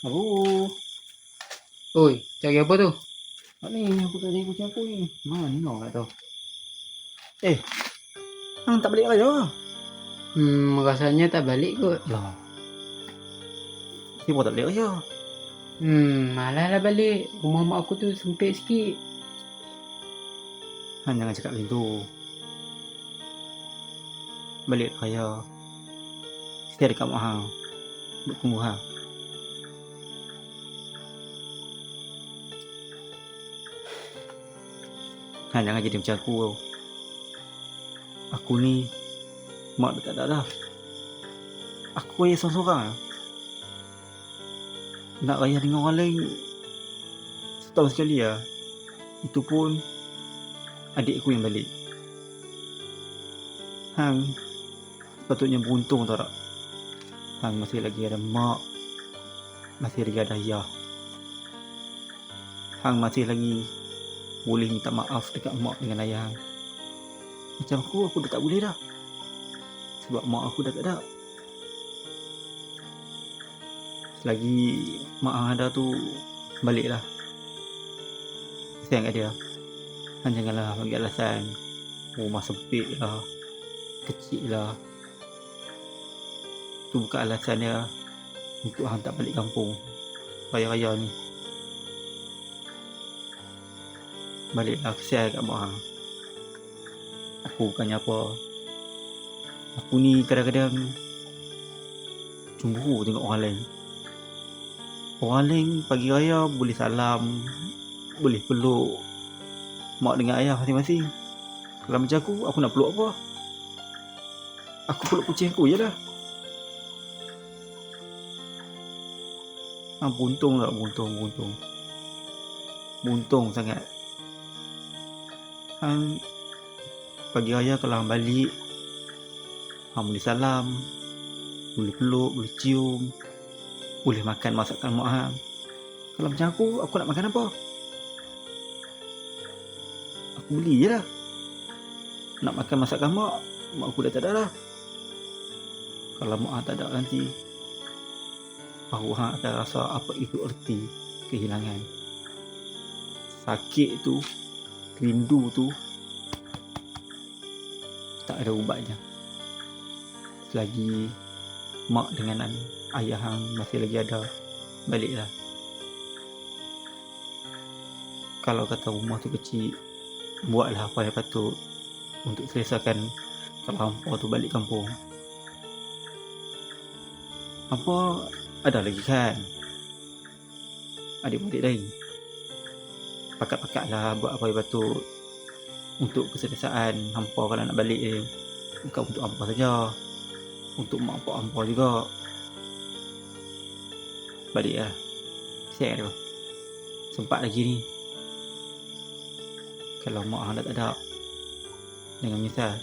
Aduh, Oi, cari apa tu? ni aku tak jadi kucing aku ni. Mana ni nak tu? Eh, hang tak balik raya? Rasanya tak balik kot. Lah, siapa tak balik raya? Malah lah balik. Rumah mak aku tu sempit sikit. Hang jangan cakap macam tu. Balik raya. Saya dekat mak hang. Duk tunggu hang. Hang jangan jadi macam aku tau. Aku ni mak dah tak ada dah. Aku raya seorang-seorang. Nak raya dengan orang lain setahun sekali lah. Itu pun adik aku yang balik. Hang sepatutnya beruntung tau tak? Hang masih lagi ada mak, masih lagi ada ayah. Hang masih lagi boleh minta maaf dekat mak dengan ayah hang. Macam aku dah tak boleh dah. Sebab mak aku dah tak ada. Selagi mak hang ada tu, baliklah. Sayang kat dia. Hang janganlah bagi alasan rumah sempit lah, kecil lah. Tu bukan alasan dia untuk hang tak balik kampung raya-raya ni. Baliklah, kesian kat mak hang. Aku bukannya apa. Aku ni kadang-kadang cemburu tengok orang lain. Orang lain pagi raya boleh salam, boleh peluk mak dengan ayah masing-masing. Kalau macam aku nak peluk apa? Aku peluk kucing aku je lah. Beruntung tak? Beruntung sangat. Hang pagi raya kalau hang balik, hang boleh salam, boleh peluk, boleh cium, boleh makan masakan mak hang. Kalau macam aku nak makan apa? Aku beli je lah. Nak makan masakan mak aku dah tak ada lah. Kalau mak hang tak ada nanti, baru hang akan rasa apa itu erti kehilangan. Sakit tu, rindu tu tak ada ubatnya. Selagi mak dengan ayah hang masih lagi ada, baliklah. Kalau kata rumah tu kecil, buatlah apa yang patut untuk selesaikan kalau hampa tu balik kampung. Hampa ada lagi kan adik-adik lain. Pakat-pakatlah buat apa yang patut untuk keselesaan hampa kalau nak balik ni. Bukan untuk hampa saja, untuk mak pak hampa juga. Baliklah. Siap dia. Sempat lagi ni. Kalau mak hang dah tak ada, jangan menyesal.